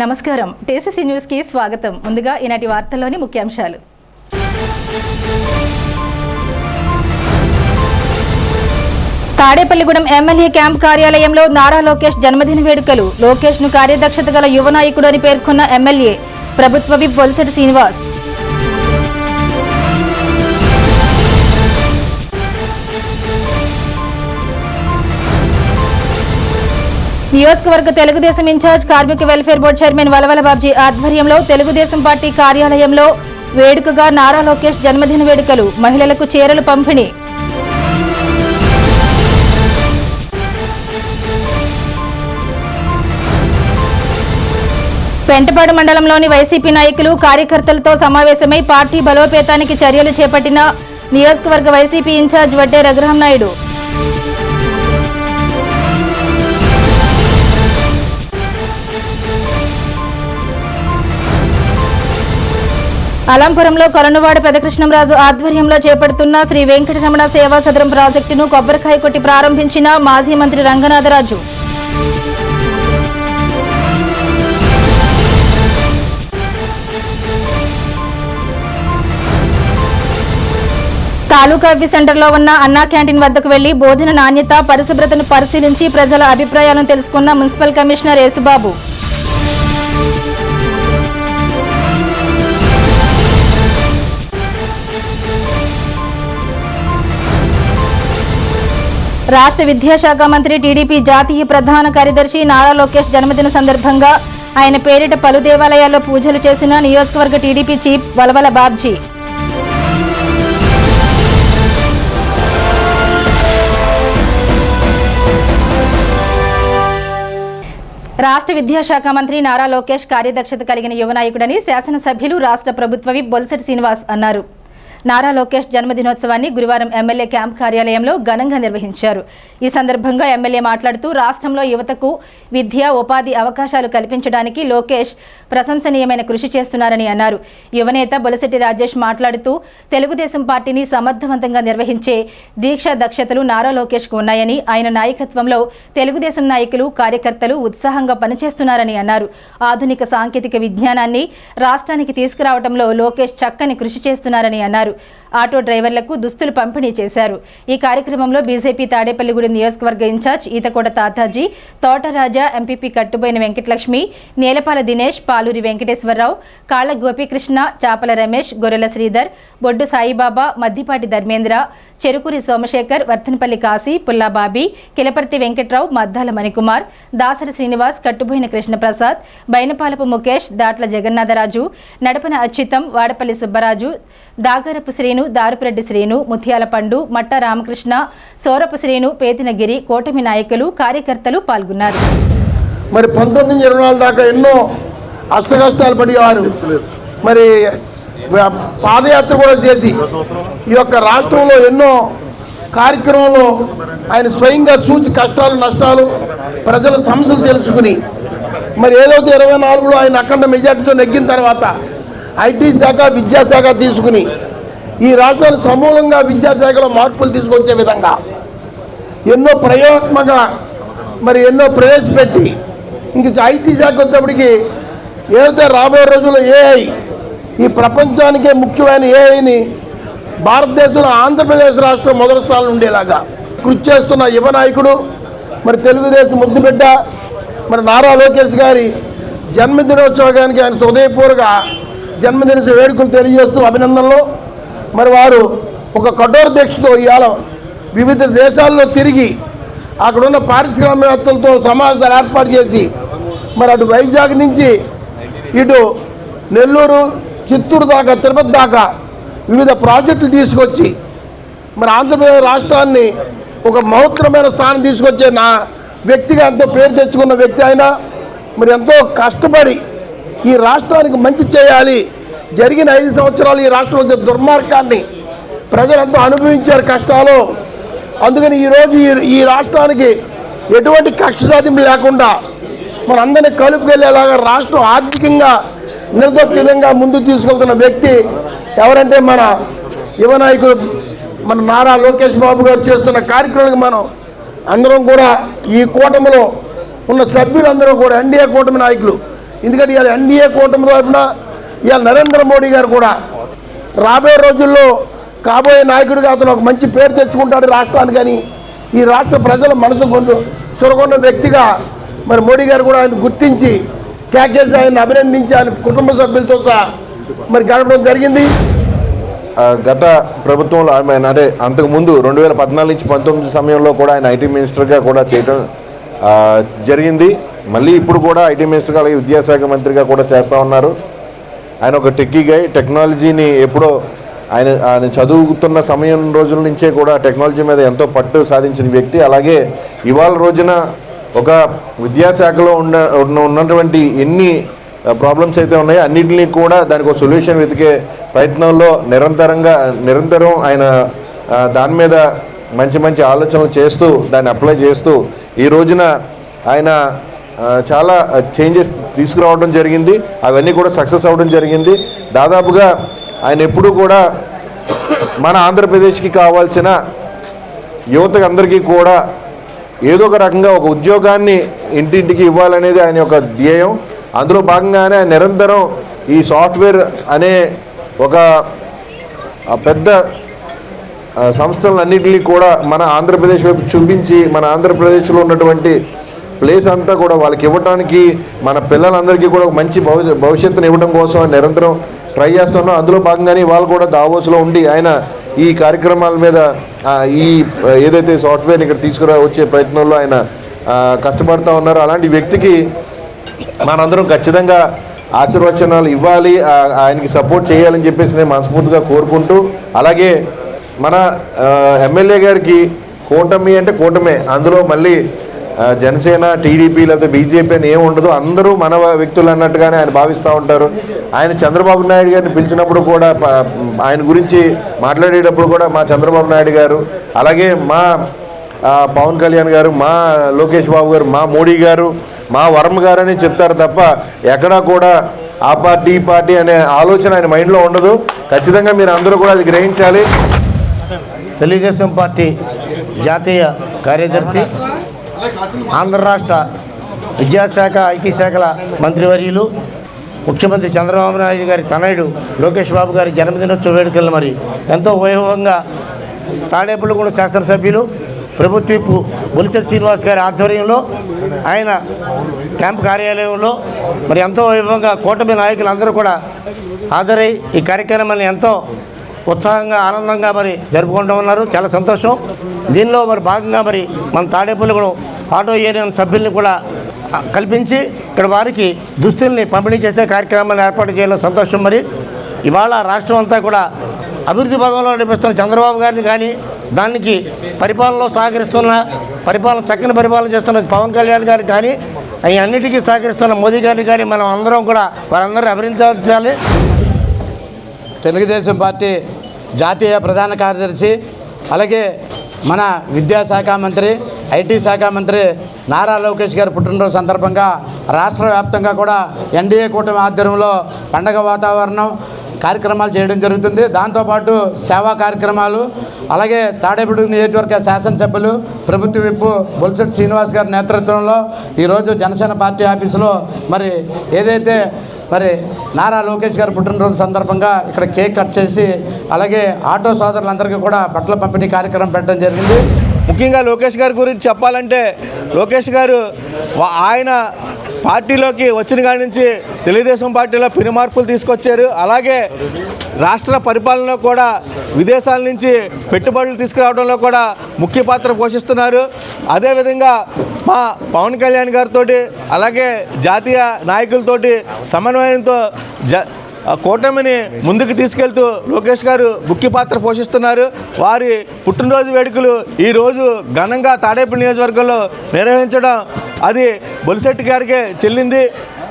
నమస్కారం TCC news కి స్వాగతం. ముందుగా ఈనాటి వార్తల్లోని ముఖ్యాంశాలు. తాడేపల్లిగూడెం ఎమ్మెల్యే క్యాంప్ కార్యాలయంలో నారా లోకేష్ జన్మదిన వేడుకలు. లోకేష్ ను కార్యదక్షత గల యువ నాయకుడు అని పేర్కొన్న ఎమ్మెల్యే. ప్రభుత్వ విప్ బొలిశెట్టి శ్రీనివాస్. నియోజకవర్గ తెలుగుదేశం ఇన్ఛార్జ్ కార్మిక welfare board chairman Valavala Babji ఆధ్వర్యంలో తెలుగుదేశం పార్టీ కార్యాలయంలో వేడుకగా నారా లోకేష్ జన్మదిన వేడుకలు. మహిళలకు చీరలు పంపిణీ. పెంటపాడు మండలంలోని వైసీపీ నాయకులు కార్యకర్తలతో సమావేశమై పార్టీ బలోపేతానికి చర్యలు చేపట్టిన నియోజకవర్గ వైసీపీ ఇన్ఛార్జ్ వడ్డే రఘురాం నాయుడు. అలంపురంలో కొలనువాడ పెదకృష్ణంరాజు ఆధ్వర్యంలో చేపడుతున్న శ్రీ వెంకటరమణ సేవా సదనం ప్రాజెక్టును కొబ్బరికాయ కొట్టి ప్రారంభించిన మాజీ మంత్రి రంగనాథరాజు. తాలూకా అవ్వి సెంటర్లో ఉన్న అన్నా క్యాంటీన్ వద్దకు వెళ్లి భోజన నాణ్యత, పరిశుభ్రతను పరిశీలించి ప్రజల అభిప్రాయాలను తెలుసుకున్న మున్సిపల్ కమిషనర్ యేసుబాబు. రాష్ట్ర విద్యాశాఖ మంత్రి టీడీపీ జాతీయ ప్రధాన కార్యదర్శి నారా లోకేష్ జన్మదిన సందర్భంగా ఆయన పేరిట పలు దేవాలయాల్లో పూజలు చేసిన నియోజకవర్గ టీడీపీ చీఫ్ వలవల బాబ్జీ. రాష్ట్ర విద్యాశాఖ మంత్రి నారా లోకేష్ కార్యదక్షత కలిగిన యువ నాయకుడని శాసనసభ్యులు రాష్ట్ర ప్రభుత్వ విప్ బొలిశెట్టి శ్రీనివాస్ అన్నారు. నారా లోకేష్ జన్మదినోత్సవాన్ని గురువారం ఎమ్మెల్యే క్యాంప్ కార్యాలయంలో ఘనంగా నిర్వహించారు. ఈ సందర్భంగా ఎమ్మెల్యే మాట్లాడుతూ రాష్ట్రంలో యువతకు విద్య, ఉపాధి అవకాశాలు కల్పించడానికి లోకేష్ ప్రశంసనీయమైన కృషి చేస్తున్నారని అన్నారు. యువనేత బొలిశెట్టి రాజేష్ మాట్లాడుతూ తెలుగుదేశం పార్టీని సమర్థవంతంగా నిర్వహించే దీక్ష దక్షతలు నారా లోకేష్కు ఉన్నాయని, ఆయన నాయకత్వంలో తెలుగుదేశం నాయకులు, కార్యకర్తలు ఉత్సాహంగా పనిచేస్తున్నారని అన్నారు. ఆధునిక సాంకేతిక విజ్ఞానాన్ని రాష్ట్రానికి తీసుకురావడంలో లోకేష్ చక్కని కృషి చేస్తున్నారని అన్నారు. ఆటో డ్రైవర్లకు దుస్తులు పంపిణీ చేశారు. ఈ కార్యక్రమంలో బీజేపీ తాడేపల్లిగూడెం నియోజకవర్గ ఇన్ఛార్జ్ ఈతకోట తాతాజీ, తోటరాజా, ఎంపీపీ కట్టుబోయిన వెంకటలక్ష్మి, నేలపాల దినేష్, పాలూరి వెంకటేశ్వరరావు, కాళ్ల గోపీకృష్ణ, చాపల రమేష్, గొర్రెల శ్రీధర్, బొడ్డు సాయిబాబా, మద్దిపాటి ధర్మేంద్ర, చెరుకూరి సోమశేఖర్, వర్ధనపల్లి కాశీ, పుల్లాబాబి, కిలపర్తి వెంకట్రావు, మద్దాల మణికుమార్, దాసరి శ్రీనివాస్, కట్టుబోయిన కృష్ణప్రసాద్, బైనపాలపు ముఖేష్, దాట్ల జగన్నాథరాజు, నడపన అచ్యుతం, వాడపల్లి సుబ్బరాజు, దాగరపు శ్రీను, దారుపురెడ్డి శ్రీను, ముత్యాల పండు, మట్ట రామకృష్ణ, సోరపు శ్రీను, పేతినగిరి, కూటమి నాయకులు, కార్యకర్తలు పాల్గొన్నారు. మరి 1924 దాకా ఎన్నో అష్టకష్టాలు పడేవారు. మరి పాదయాత్ర కూడా చేసి ఈ యొక్క రాష్ట్రంలో ఎన్నో కార్యక్రమంలో ఆయన స్వయంగా చూసి కష్టాలు, నష్టాలు, ప్రజల సమస్యలు తెలుసుకుని మరి ఏదైతే 24లో ఆయన అఖండ మెజార్టీతో నెగ్గిన తర్వాత ఐటీ శాఖ, విద్యాశాఖ తీసుకుని ఈ రాష్ట్రాన్ని సమూలంగా విద్యాశాఖలో మార్పులు తీసుకొచ్చే విధంగా ఎన్నో ప్రయోగాత్మక మరి ఎన్నో ప్రవేశపెట్టి ఇంక ఐటీ శాఖ వచ్చేప్పటికి ఏదైతే రాబోయే రోజుల్లో ఏఐ ఈ ప్రపంచానికే ముఖ్యమైన ఏఐని భారతదేశంలో ఆంధ్రప్రదేశ్ రాష్ట్రం మొదటి స్థానంలో ఉండేలాగా కృషి చేస్తున్న యువ నాయకుడు, మరి తెలుగుదేశం ముద్దుబిడ్డ మరి నారా లోకేష్ గారి జన్మదినోత్సవానికి ఆయన హృదయపూర్వక జన్మదిన వేడుకలు తెలియజేస్తూ అభినందనలు. మరి వారు ఒక కఠోర దీక్షతో ఇవాళ వివిధ దేశాల్లో తిరిగి అక్కడున్న పారిశ్రామికవేత్తలతో సమావేశాలు ఏర్పాటు చేసి మరి అటు వైజాగ్ నుంచి ఇటు నెల్లూరు, చిత్తూరు దాకా, తిరుపతి దాకా వివిధ ప్రాజెక్టులు తీసుకొచ్చి మరి ఆంధ్రప్రదేశ్ రాష్ట్రాన్ని ఒక మహోత్తరమైన స్థానం తీసుకొచ్చే నా వ్యక్తిగా ఎంతో పేరు తెచ్చుకున్న వ్యక్తి ఆయన. మరి ఎంతో కష్టపడి ఈ రాష్ట్రానికి మంచి చేయాలి. జరిగిన 5 సంవత్సరాలు ఈ రాష్ట్రంలో దుర్మార్గాన్ని ప్రజలు ఎంతో అనుభవించారు కష్టాలు. అందుకని ఈరోజు ఈ రాష్ట్రానికి ఎటువంటి కక్ష సాధింపు లేకుండా మనందరినీ కలుపుకెళ్ళేలాగా రాష్ట్రం ఆర్థికంగా నిలదొక్క విధంగా ముందుకు తీసుకెళ్తున్న వ్యక్తి ఎవరంటే మన యువ నాయకుడు మన నారా లోకేష్ బాబు గారు చేస్తున్న కార్యక్రమానికి మనం అందరం కూడా ఈ కూటమిలో ఉన్న సభ్యులందరూ కూడా ఎన్డీఏ కూటమి నాయకులు ఎందుకంటే ఇవాళ ఎన్డీఏ కూటమి తరఫున ఇవాళ నరేంద్ర మోడీ గారు కూడా రాబోయే రోజుల్లో కాబోయే నాయకుడిగా అతను ఒక మంచి పేరు తెచ్చుకుంటాడు రాష్ట్రానికి అని ఈ రాష్ట్ర ప్రజల మనసు సురగొన్న వ్యక్తిగా మరి మోడీ గారు కూడా ఆయన గుర్తించి క్యాకేసి ఆయన అభినందించి ఆయన కుటుంబ సభ్యులతో సహా మరి గడపడం జరిగింది. గత ప్రభుత్వంలో అంటే అంతకుముందు 2014 నుంచి 19 సమయంలో కూడా ఆయన ఐటీ మినిస్టర్గా కూడా చేయడం జరిగింది. మళ్ళీ ఇప్పుడు కూడా ఐటీ మినిస్టర్గా అలాగే విద్యాశాఖ మంత్రిగా కూడా చేస్తూ ఉన్నారు. ఆయన ఒక టెక్కీగా టెక్నాలజీని ఎప్పుడో ఆయన చదువుతున్న సమయం రోజుల నుంచే కూడా టెక్నాలజీ మీద ఎంతో పట్టు సాధించిన వ్యక్తి. అలాగే ఇవాళ రోజున ఒక విద్యాశాఖలో ఉన్నటువంటి ఎన్ని ప్రాబ్లమ్స్ అయితే ఉన్నాయో అన్నింటినీ కూడా దానికి ఒక సొల్యూషన్ వెతికే ప్రయత్నంలో నిరంతరం ఆయన దాని మీద మంచి మంచి ఆలోచనలు చేస్తూ దాన్ని అప్లై చేస్తూ ఈ రోజున ఆయన చాలా చేంజెస్ తీసుకురావడం జరిగింది. అవన్నీ కూడా సక్సెస్ అవ్వడం జరిగింది. దాదాపుగా ఆయన ఎప్పుడూ కూడా మన ఆంధ్రప్రదేశ్కి కావాల్సిన యువతకు అందరికీ కూడా ఏదో ఒక రకంగా ఒక ఉద్యోగాన్ని ఇంటింటికి ఇవ్వాలనేది ఆయన యొక్క ధ్యేయం. అందులో భాగంగానే ఆయన నిరంతరం ఈ సాఫ్ట్వేర్ అనే ఒక పెద్ద సంస్థలన్నింటినీ కూడా మన ఆంధ్రప్రదేశ్ వైపు చూపించి మన ఆంధ్రప్రదేశ్లో ఉన్నటువంటి ప్లేస్ అంతా కూడా వాళ్ళకి ఇవ్వడానికి మన పిల్లలందరికీ కూడా ఒక మంచి భవిష్యత్తును ఇవ్వడం కోసం నిరంతరం ట్రై చేస్తున్నాం. అందులో భాగంగానే వాళ్ళు కూడా దావోస్లో ఉండి ఆయన ఈ కార్యక్రమాల మీద ఈ ఏదైతే సాఫ్ట్వేర్ని ఇక్కడ వచ్చే ప్రయత్నంలో ఆయన కష్టపడుతూ ఉన్నారో అలాంటి వ్యక్తికి మనందరం ఖచ్చితంగా ఆశీర్వచనాలు ఇవ్వాలి, ఆయనకి సపోర్ట్ చేయాలని చెప్పేసి నేను మనస్ఫూర్తిగా కోరుకుంటూ, అలాగే మన ఎమ్మెల్యే గారికి కూటమి అంటే కూటమే, అందులో మళ్ళీ జనసేన టీడీపీ లేకపోతే బీజేపీ అని ఏమి ఉండదు, అందరూ మన వ్యక్తులు అన్నట్టుగానే ఆయన భావిస్తూ ఉంటారు. ఆయన చంద్రబాబు నాయుడు గారిని పిలిచినప్పుడు కూడా ఆయన గురించి మాట్లాడేటప్పుడు కూడా మా చంద్రబాబు నాయుడు గారు, అలాగే మా పవన్ కళ్యాణ్ గారు, మా లోకేష్ బాబు గారు, మా మోడీ గారు, మా వర్మ గారు అని చెప్తారు తప్ప ఎక్కడా కూడా ఆ పార్టీ ఈ పార్టీ అనే ఆలోచన ఆయన మైండ్లో ఉండదు. ఖచ్చితంగా మీరు అందరూ కూడా అది గ్రహించాలి. తెలుగుదేశం పార్టీ జాతీయ కార్యదర్శి, ఆంధ్ర రాష్ట్ర విద్యాశాఖ ఐటీ శాఖల మంత్రివర్యులు, ముఖ్యమంత్రి చంద్రబాబు నాయుడు గారి తనయుడు లోకేష్ బాబు గారి జన్మదినోత్సవ వేడుకలను మరి ఎంతో వైభవంగా తాడేపల్లిగూడెం శాసనసభ్యులు ప్రభుత్వ విప్ బొలిశెట్టి శ్రీనివాస్ గారి ఆధ్వర్యంలో ఆయన క్యాంపు కార్యాలయంలో మరి ఎంతో వైభవంగా కూటమి నాయకులందరూ కూడా హాజరై ఈ కార్యక్రమాన్ని ఎంతో ఉత్సాహంగా ఆనందంగా మరి జరుపుకుంటూ ఉన్నారు. చాలా సంతోషం. దీనిలో మరి భాగంగా మరి మన తాడేపల్లిగూడెం ఆటో యూనియన్ సభ్యుల్ని కూడా కల్పించి ఇక్కడ వారికి దుస్తుల్ని పంపిణీ చేసే కార్యక్రమాన్ని ఏర్పాటు చేయడం సంతోషం. మరి ఇవాళ రాష్ట్రం అంతా కూడా అభివృద్ధి పదంలో నడిపిస్తున్న చంద్రబాబు గారిని కానీ, దానికి పరిపాలనలో సహకరిస్తున్న చక్కని పరిపాలన చేస్తున్న పవన్ కళ్యాణ్ గారికి కానీ, అవి అన్నిటికీ సహకరిస్తున్న మోదీ గారిని కానీ మనం అందరం కూడా వారందరూ అభినందించాలి. తెలుగుదేశం పార్టీ జాతీయ ప్రధాన కార్యదర్శి, అలాగే మన విద్యాశాఖ మంత్రి, ఐటీ శాఖ మంత్రి నారా లోకేష్ గారి పుట్టినరోజు సందర్భంగా రాష్ట్ర వ్యాప్తంగా కూడా ఎన్డీఏ కూటమి ఆధ్వర్యంలో పండగ వాతావరణం కార్యక్రమాలు చేయడం జరుగుతుంది. దాంతోపాటు సేవా కార్యక్రమాలు, అలాగే తాడేపల్లిగూడెం నియోజకవర్గ శాసనసభ్యులు ప్రభుత్వ విప్ బొలిశెట్టి శ్రీనివాస్ గారి నేతృత్వంలో ఈరోజు జనసేన పార్టీ ఆఫీసులో మరి ఏదైతే మరి నారా లోకేష్ గారి పుట్టినరోజు సందర్భంగా ఇక్కడ కేక్ కట్ చేసి, అలాగే ఆటో సోదరులందరికీ కూడా బట్టల పంపిణీ కార్యక్రమం పెట్టడం జరిగింది. ముఖ్యంగా లోకేష్ గారి గురించి చెప్పాలంటే, లోకేష్ గారు ఆయన పార్టీలోకి వచ్చిన కాడి నుంచి తెలుగుదేశం పార్టీలో పెను మార్పులు తీసుకొచ్చారు. అలాగే రాష్ట్ర పరిపాలనలో కూడా విదేశాల నుంచి పెట్టుబడులు తీసుకురావడంలో కూడా ముఖ్య పాత్ర పోషిస్తున్నారు. అదేవిధంగా మా పవన్ కళ్యాణ్ గారితో అలాగే జాతీయ నాయకులతోటి సమన్వయంతో కూటమిని ముందుకు తీసుకెళ్తూ లోకేష్ గారు ముఖ్య పాత్ర పోషిస్తున్నారు. వారి పుట్టినరోజు వేడుకలు ఈరోజు ఘనంగా తాడేపల్లి నియోజకవర్గంలో నిర్వహించడం అది బొలిశెట్టి గారికే చెల్లింది.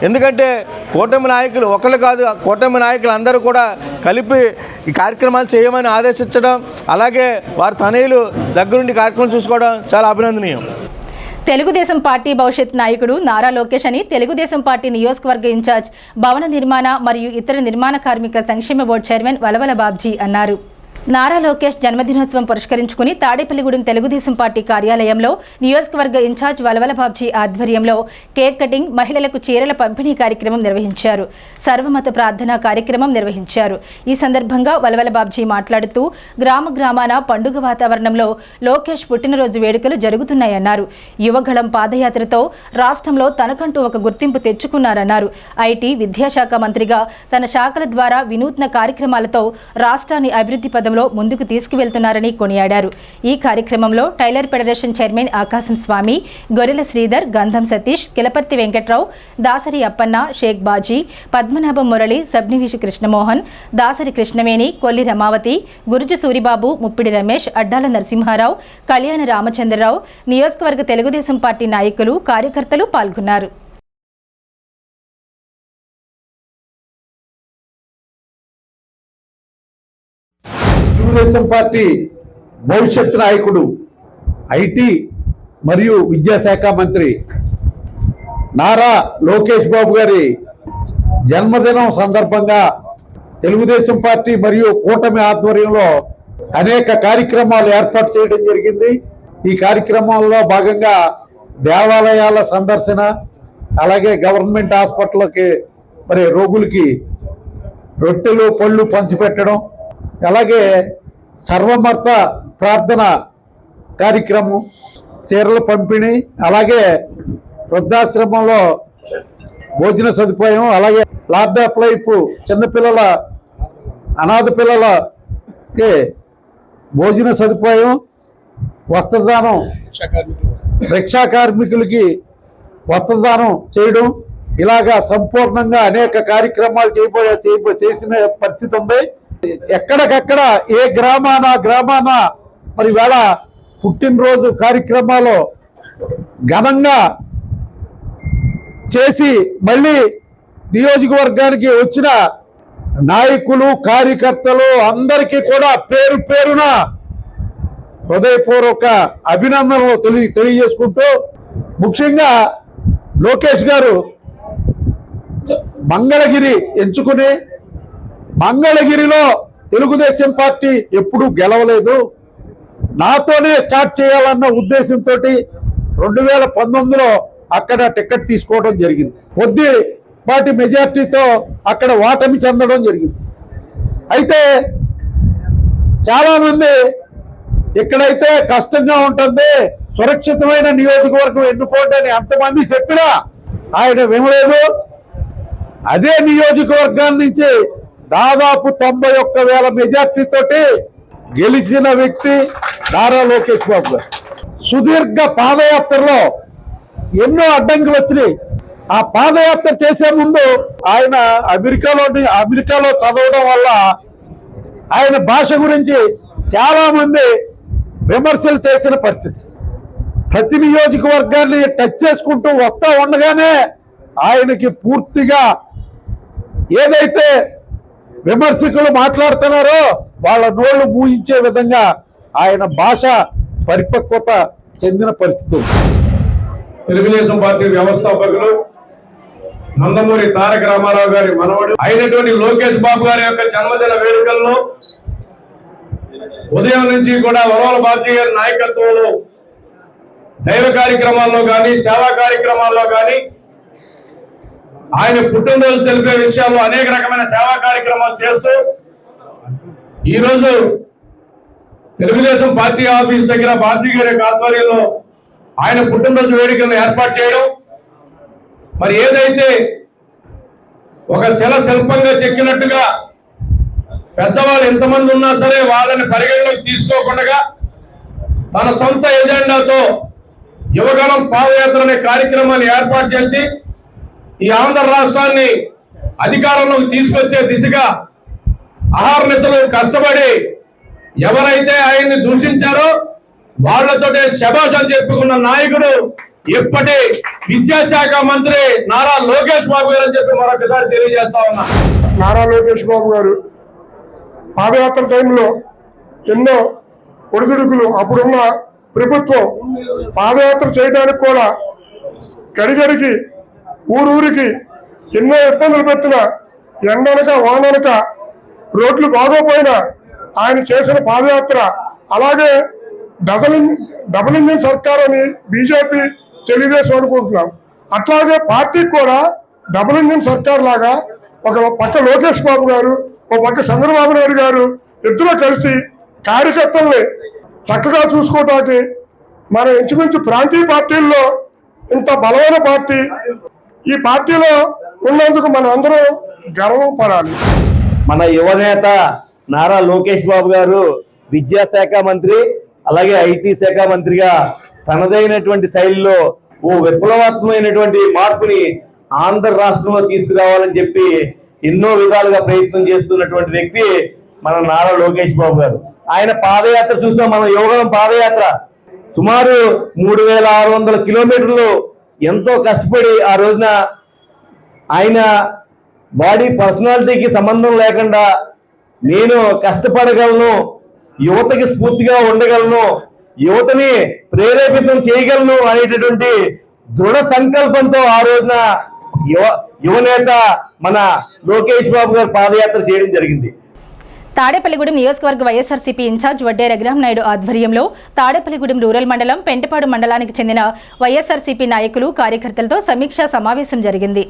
ఎందుకంటే కూటమి నాయకులు ఒకళ్ళు కాదు, కూటమి నాయకులు అందరూ కూడా కలిపి ఈ కార్యక్రమాలు చేయమని ఆదేశించడం, అలాగే వారి తనయులు దగ్గరుండి కార్యక్రమం చూసుకోవడం చాలా అభినందనీయం. తెలుగుదేశం పార్టీ భవిష్యత్ నాయకుడు నారా లోకేష్ అని తెలుగుదేశం పార్టీ నియోజకవర్గ ఇన్ఛార్జ్, భవన నిర్మాణ మరియు ఇతర నిర్మాణ కార్మికుల సంక్షేమ బోర్డు చైర్మన్ వలవల బాబ్జీ అన్నారు. నారా లోకేష్ జన్మదినోత్సవం పురస్కరించుకుని తాడేపల్లిగూడెం తెలుగుదేశం పార్టీ కార్యాలయంలో నియోజకవర్గ ఇన్ఛార్జ్ వలవల బాబ్జీ ఆధ్వర్యంలో కేక్ కటింగ్, మహిళలకు చీరల పంపిణీ కార్యక్రమం నిర్వహించారు. సర్వమత ప్రార్థనా కార్యక్రమం నిర్వహించారు. ఈ సందర్భంగా వలవల బాబ్జీ మాట్లాడుతూ గ్రామాన పండుగ వాతావరణంలో లోకేష్ పుట్టినరోజు వేడుకలు జరుగుతున్నాయన్నారు. యువగళం పాదయాత్రతో రాష్ట్రంలో తనకంటూ ఒక గుర్తింపు తెచ్చుకున్నారన్నారు. ఐటీ, విద్యాశాఖ మంత్రిగా తన శాఖల ద్వారా వినూత్న కార్యక్రమాలతో రాష్ట్రాన్ని అభివృద్ధి పదంలో ముందుకు తీసుకువెళ్తున్నారని కొనియాడారు. ఈ కార్యక్రమంలో టైలర్ ఫెడరేషన్ చైర్మన్ ఆకాశం స్వామి, గొర్రెల శ్రీధర్, గంధం సతీష్, కిలపర్తి వెంకట్రావు, దాసరి అప్పన్న, షేక్ బాజీ, పద్మనాభం మురళి, సబ్నివిషి కృష్ణమోహన్, దాసరి కృష్ణవేణి, కొల్లి రమావతి, గురుజు సూరిబాబు, ముప్పిడి రమేష్, అడ్డాల నరసింహారావు, కళ్యాణ రామచంద్రరావు, నియోజకవర్గ తెలుగుదేశం పార్టీ నాయకులు, కార్యకర్తలు పాల్గొన్నారు. తెలుగుదేశం పార్టీ భవిష్యత్ నాయకుడు, ఐటీ మరియు విద్యాశాఖ మంత్రి నారా లోకేష్ బాబు గారి జన్మదినం సందర్భంగా తెలుగుదేశం పార్టీ మరియు కూటమి ఆధ్వర్యంలో అనేక కార్యక్రమాలు ఏర్పాటు చేయడం జరిగింది. ఈ కార్యక్రమాల్లో భాగంగా దేవాలయాల సందర్శన, అలాగే గవర్నమెంట్ హాస్పిటల్కి మరి రోగులకి రొట్టెలు, పళ్ళు పంచిపెట్టడం, అలాగే సర్వమత ప్రార్థన కార్యక్రమం, చీరల పంపిణీ, అలాగే వృద్ధాశ్రమంలో భోజన సదుపాయం, అలాగే లార్డ్ ఆఫ్ లైఫ్ చిన్నపిల్లల, అనాథ పిల్లలకి భోజన సదుపాయం, వస్త్రదానం, రిక్షా కార్మికులకి వస్త్రదానం చేయడం, ఇలాగా సంపూర్ణంగా అనేక కార్యక్రమాలు చేసిన పరిస్థితి ఉంది. ఎక్కడికక్కడ ఏ గ్రామాన మరి వేళ పుట్టినరోజు కార్యక్రమాలు ఘనంగా చేసి మళ్ళీ నియోజకవర్గానికి వచ్చిన నాయకులు, కార్యకర్తలు అందరికీ కూడా పేరు పేరున హృదయపూర్వక అభినందనలు తెలియజేసుకుంటూ, ముఖ్యంగా లోకేష్ గారు మంగళగిరి ఎంచుకుని, మంగళగిరిలో తెలుగుదేశం పార్టీ ఎప్పుడూ గెలవలేదు, నాతోనే స్టార్ట్ చేయాలన్న ఉద్దేశంతో 2019లో అక్కడ టికెట్ తీసుకోవడం జరిగింది. కొద్దిపాటి మెజార్టీతో అక్కడ ఓటమి చెందడం జరిగింది. అయితే చాలామంది ఇక్కడైతే కష్టంగా ఉంటుంది, సురక్షితమైన నియోజకవర్గం ఎన్నుకోండి అని ఎంతమంది చెప్పినా ఆయన వినలేదు. అదే నియోజకవర్గాన్ని నుంచి దాదాపు 91,000 మెజార్టీతోటి గెలిచిన వ్యక్తి నారా లోకేష్ బాబు గారు. సుదీర్ఘ పాదయాత్రలో ఎన్నో అడ్డంకులు వచ్చినాయి. ఆ పాదయాత్ర చేసే ముందు ఆయన అమెరికాలో చదవడం వల్ల ఆయన భాష గురించి చాలా మంది విమర్శలు చేసిన పరిస్థితి. ప్రతి నియోజకవర్గాన్ని టచ్ చేసుకుంటూ వస్తా ఉండగానే ఆయనకి పూర్తిగా ఏదైతే విమర్శకులు మాట్లాడుతున్నారో వాళ్ళ నోళ్లు మూయించే విధంగా ఆయన భాష పరిపక్వత చెందిన పరిస్థితి. తెలుగుదేశం పార్టీ వ్యవస్థాపకులు నందమూరి తారక రామారావు గారి మనవడు అయినటువంటి లోకేష్ బాబు గారి యొక్క జన్మదిన వేడుకల్లో ఉదయం నుంచి కూడా వరవల బాబ్జీ గారి నాయకత్వంలో దైవ కార్యక్రమాల్లో కానీ, సేవా కార్యక్రమాల్లో కానీ, ఆయన పుట్టినరోజు తెలిపే విషయాల్లో అనేక రకమైన సేవా కార్యక్రమాలు చేస్తూ ఈరోజు తెలుగుదేశం పార్టీ ఆఫీస్ దగ్గర బాబ్జీ గారి ఆధ్వర్యంలో ఆయన పుట్టినరోజు వేడుకలను ఏర్పాటు చేయడం, మరి ఏదైతే ఒక శిల్పంగా చెక్కినట్టుగా పెద్దవాళ్ళు ఎంతమంది ఉన్నా సరే వాళ్ళని పరిగణలోకి తీసుకోకుండా తన సొంత ఎజెండాతో యువగణం పాదయాత్ర అనే కార్యక్రమాన్ని ఏర్పాటు చేసి ఈ ఆంధ్ర రాష్ట్రాన్ని అధికారంలోకి తీసుకొచ్చే దిశగా అహర్నిశలు కష్టపడి ఎవరైతే ఆయన్ని దూషించారో వాళ్లతోటే శభాష్ అని చెప్పుకున్న నాయకుడు ఇప్పటి విద్యాశాఖ మంత్రి నారా లోకేష్ బాబు గారు అని చెప్పి మరొకసారి తెలియజేస్తా ఉన్నా. నారా లోకేష్ బాబు గారు పాదయాత్ర టైంలో ఎన్నో ఒడిదుడుకులు, అప్పుడున్న ప్రభుత్వం పాదయాత్ర చేయడానికి కూడా గడిగడికి ఊరూరికి ఎన్నో ఇబ్బందులు పెట్టిన, ఎండనక వాననక రోడ్లు బాగోపోయినా ఆయన చేసిన పాదయాత్ర, అలాగే డబుల్ ఇంజిన్ సర్కార్ అని బీజేపీ తెలుగుదేశం అనుకుంటున్నాం. అట్లాగే పార్టీకి కూడా డబుల్ ఇంజిన్ సర్కార్ లాగా ఒక పక్క లోకేష్ బాబు గారు, ఒక పక్క చంద్రబాబు నాయుడు గారు ఇద్దరు కలిసి కార్యకర్తల్ని చక్కగా చూసుకోవటానికి మన ఇంచుమించు ప్రాంతీయ పార్టీల్లో ఇంత బలమైన పార్టీ, ఈ పార్టీలో ఉన్నందుకు మనం అందరూ గర్వపడాలి. మన యువనేత నారా లోకేష్ బాబు గారు విద్యాశాఖ మంత్రి, అలాగే ఐటీ శాఖ మంత్రిగా తనదైనటువంటి శైలిలో ఓ విప్లవాత్మకమైనటువంటి మార్పుని ఆంధ్ర రాష్ట్రంలో తీసుకురావాలని చెప్పి ఎన్నో విధాలుగా ప్రయత్నం చేస్తున్నటువంటి వ్యక్తి మన నారా లోకేష్ బాబు గారు. ఆయన పాదయాత్ర చూస్తాం, మన యువగలం పాదయాత్ర సుమారు 3600 కిలోమీటర్లు ఎంతో కష్టపడి ఆ రోజున ఆయన బాడీ పర్సనాలిటీకి సంబంధం లేకుండా నేను కష్టపడగలను, యువతకి స్ఫూర్తిగా ఉండగలను, యువతని ప్రేరేపితం చేయగలను అనేటటువంటి దృఢ సంకల్పంతో ఆ రోజున యువనేత మన లోకేష్ బాబు గారు పాదయాత్ర చేయడం జరిగింది. తాడేపల్లిగూడెం నియోజకవర్గ వైఎస్ఆర్సీపీ ఇన్ఛార్జ్ వడ్డే రఘురామ్ నాయుడు ఆధ్వర్యంలో తాడేపల్లిగూడెం రూరల్ మండలం పెంటపాడు మండలానికి చెందిన వైఎస్ఆర్సీపీ నాయకులు కార్యకర్తలతో సమీక్షా సమావేశం జరిగింది.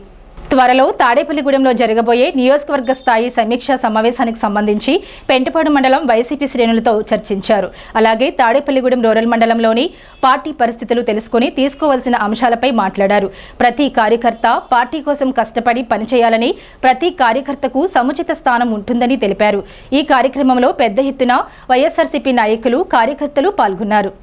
త్వరలో తాడేపల్లిగూడెంలో జరగబోయే నియోజకవర్గ స్థాయి సమీక్షా సమావేశానికి సంబంధించి పెంటపాడు మండలం వైసీపీ శ్రేణులతో చర్చించారు. అలాగే తాడేపల్లిగూడెం రూరల్ మండలంలోని పార్టీ పరిస్థితులు తెలుసుకుని తీసుకోవాల్సిన అంశాలపై మాట్లాడారు. ప్రతి కార్యకర్త పార్టీ కోసం కష్టపడి పనిచేయాలని, ప్రతి కార్యకర్తకు సముచిత స్థానం ఉంటుందని తెలిపారు. ఈ కార్యక్రమంలో పెద్ద ఎత్తున వైఎస్ఆర్సీపీ నాయకులు, కార్యకర్తలు పాల్గొన్నారు.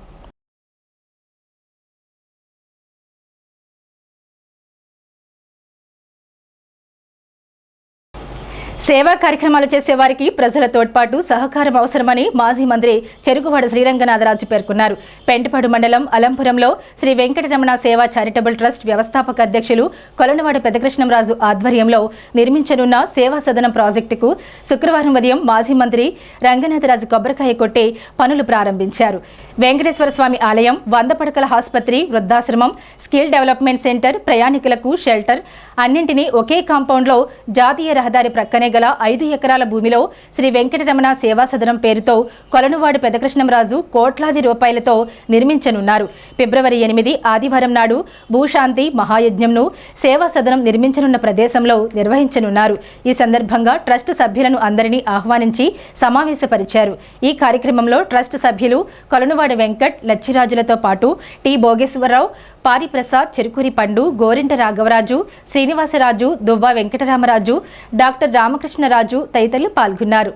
సేవా కార్యక్రమాలు చేసే వారికి ప్రజల తోడ్పాటు, సహకారం అవసరమని మాజీ మంత్రి చెరుకువాడ శ్రీరంగనాథరాజు పేర్కొన్నారు. పెంటపాడు మండలం అలంపురంలో శ్రీ వెంకటరమణ సేవా చారిటబుల్ ట్రస్ట్ వ్యవస్థాపక అధ్యక్షులు కొలనవాడ పెదకృష్ణంరాజు ఆధ్వర్యంలో నిర్మించనున్న సేవా సదనం ప్రాజెక్టుకు శుక్రవారం ఉదయం మాజీ మంత్రి రంగనాథరాజు కొబ్బరికాయ కొట్టి పనులు ప్రారంభించారు. వెంకటేశ్వర స్వామి ఆలయం, 100 పడకల ఆసుపత్రి, వృద్ధాశ్రమం, స్కిల్ డెవలప్మెంట్ సెంటర్, ప్రయాణికులకు షెల్టర్ అన్నింటినీ ఒకే కాంపౌండ్లో జాతీయ రహదారి ప్రక్కనే గల 5 ఎకరాల భూమిలో శ్రీ వెంకటరమణ సేవా సదనం పేరుతో కొలనువాడు పెదకృష్ణంరాజు కోట్లాది రూపాయలతో నిర్మించనున్నారు. ఫిబ్రవరి 8 ఆదివారం నాడు భూశాంతి మహాయజ్ఞంను సేవా సదనం నిర్మించనున్న ప్రదేశంలో నిర్వహించనున్నారు. ఈ సందర్భంగా ట్రస్ట్ సభ్యులను అందరినీ ఆహ్వానించి సమావేశపరిచారు. ఈ కార్యక్రమంలో ట్రస్ట్ సభ్యులు కొలనువాడ వెంకట్, లచ్చిరాజులతో పాటు టి భోగేశ్వరరావు, పారిప్రసాద్, చెరుకూరి పండు, గోరింట రాఘవరాజు, శ్రీనివాసరాజు, దువ్వ వెంకటరామరాజు, డాక్టర్ రామకృష్ణరాజు తదితరులు పాల్గొన్నారు.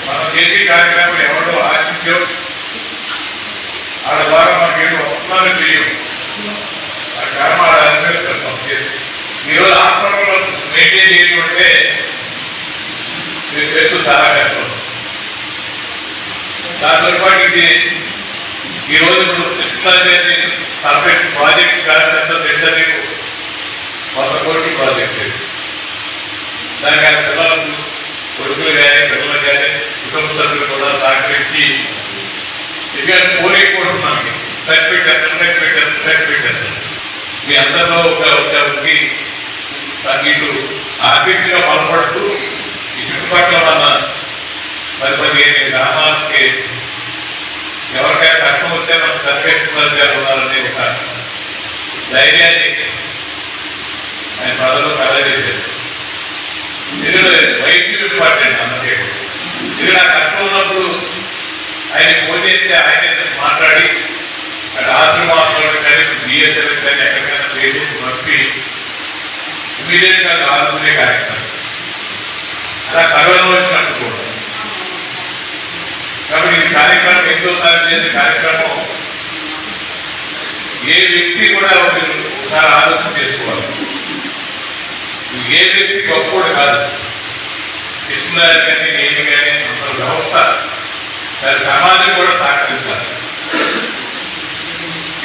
మనం చేసే కార్యక్రమం ఎవరో ఆశించో ఆడ ద్వారా మనకి ఏదో వస్తున్నారో తెలియదు. ఆ కర్మ ఆడ అనుభవిస్తాం. ఈరోజు హాస్పిటల్లో మెయింటైన్ చేయడం అంటే మీరు చేస్తూ చాలా కష్టం. దాంతో పాటు ఇది ఈరోజు కృష్ణాదేవి సపరేట్ ప్రాజెక్ట్ కాదంతా తెలుసా? 100 కోట్ల ప్రాజెక్ట్. దానికి ఆ పిల్లలకు, కొడుకులు కానీ పిల్లలు కానీ కుటుంబ సభ్యులు కూడా సహకరించి ఇక్కడ కోరికుంటున్నాం. సర్టిఫికెట్ మీ అందరిలో ఒకరికి ఇటు ఆర్థికంగా బలపడుతూ ఈ చుట్టుపక్కల ఉన్న 10-15 గ్రామాలకి ఎవరికైనా కష్టం వస్తే మనం సర్టిఫికెట్ ఉన్నారనే ఒక ధైర్యాన్ని ఆయన ప్రజలు కలగజేశారు. వైద్యులు ఇంపార్టెంట్ అన్నదే. ఇక్కడ కష్టం ఉన్నప్పుడు ఆయన ఫోన్ చేస్తే ఆయన మాట్లాడి అక్కడ ఆశ్రమాలు కానీ బిఎస్ఎల్ కానీ ఎక్కడికైనా పేషెంట్ పంపి ఇమీడియట్గా ఆదుకునే కార్యక్రమం. అలా కరోనా వచ్చినట్టు కూడా. కాబట్టి ఈ కార్యక్రమం ఎంతోసారి చేసే కార్యక్రమం ఏ వ్యక్తి కూడా ఒకసారి ఆలోచన చేసుకోవాలి. ఏ వ్యక్తి గొప్పడు కాదు. కృష్ణారి కానీ నేను కానీ అంత వ్యవస్థ దాని సమాజం కూడా సహకరించాలి.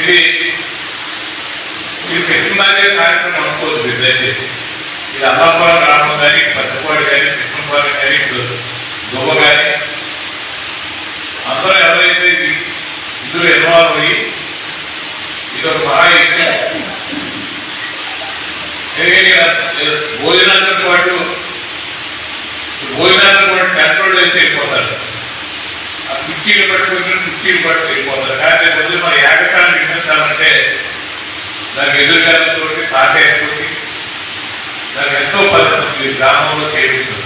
ఇది కృష్ణారి కార్యక్రమం అనుకోవద్దు. దయచేసి ఇది అల్లాపురం గ్రామం కానీ పచ్చిపాడు కానీ కృష్ణపాడు కానీ ఇప్పుడు దువ్వ కానీ అందరూ ఎవరైతే ఇందులో ఇన్వాల్వ్ అయ్యి ఇది ఒక మహాయజ్ఞం. భోజనాలతో పాటు కంట్రోల్ చేసి వెళ్ళిపోతారు. ఆ కుర్చీలు పట్టుకుంటే కుర్చీలు పట్టు వెళ్ళిపోతారు. కానీ రేపు మన ఏకకాలను నిర్మించాలంటే దానికి ఎదురుగాలతో తాకేయతోటి దానికి ఎంతో పద్ధతి గ్రామంలో చేయించారు.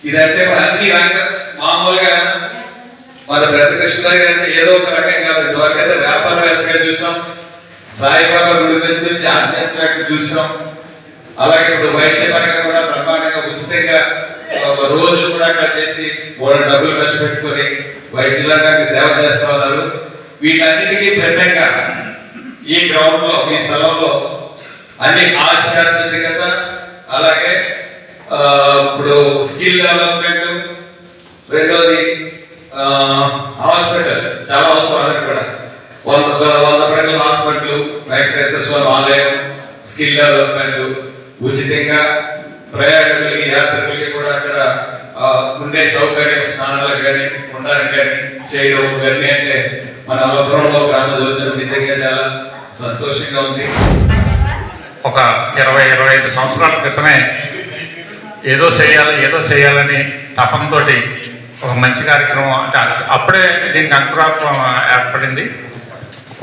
ఇదంటే అన్ని మామూలుగా మన ప్రతికృష్ణ గారు ఏదో ఒక రకంగా ఇదివరకైతే వ్యాపారవేత్తగా చూసాం, సాయిబాబా గుడి మీద చూసి ఆధ్యాత్మిక చూసాం. అలాగే ఇప్పుడు వైద్యపరంగా కూడా బ్రహ్మాండంగా ఉచితంగా రోజు కూడా అక్కడ చేసి మూడు డబ్బులు ఖర్చు పెట్టుకొని వైద్యులంగానికి సేవ చేస్తూ ఉన్నారు. వీటన్నిటికీ భిన్నంగా ఈ గ్రౌండ్ లో ఈ స్థలంలో అన్ని ఆధ్యాత్మికత అలాగే ఇప్పుడు స్కిల్ డెవలప్మెంట్, రెండోది హాస్పిటల్ చాలా అవసరం. అందరికి కూడా 100 పడకల హాస్పిటల్, వెంకటేశ్వర స్వామి ఆలయం, స్కిల్ డెవలప్మెంట్, ఉచితంగా ప్రయాణికులకి యాత్రికులకి కూడా అక్కడ ఉండే సౌకర్యం, స్నానాలకు కానీ ఉండడానికి కానీ చేయడం ఇవన్నీ అంటే మన అలపురంలో గ్రామ జ్యోతులు నిజంగా చాలా సంతోషంగా ఉంది. ఒక 20-25 సంవత్సరాల క్రితమే ఏదో చేయాలని తపంతో ఒక మంచి కార్యక్రమం అంటే అప్పుడే దీనికి అంకురాత్మకం ఏర్పడింది.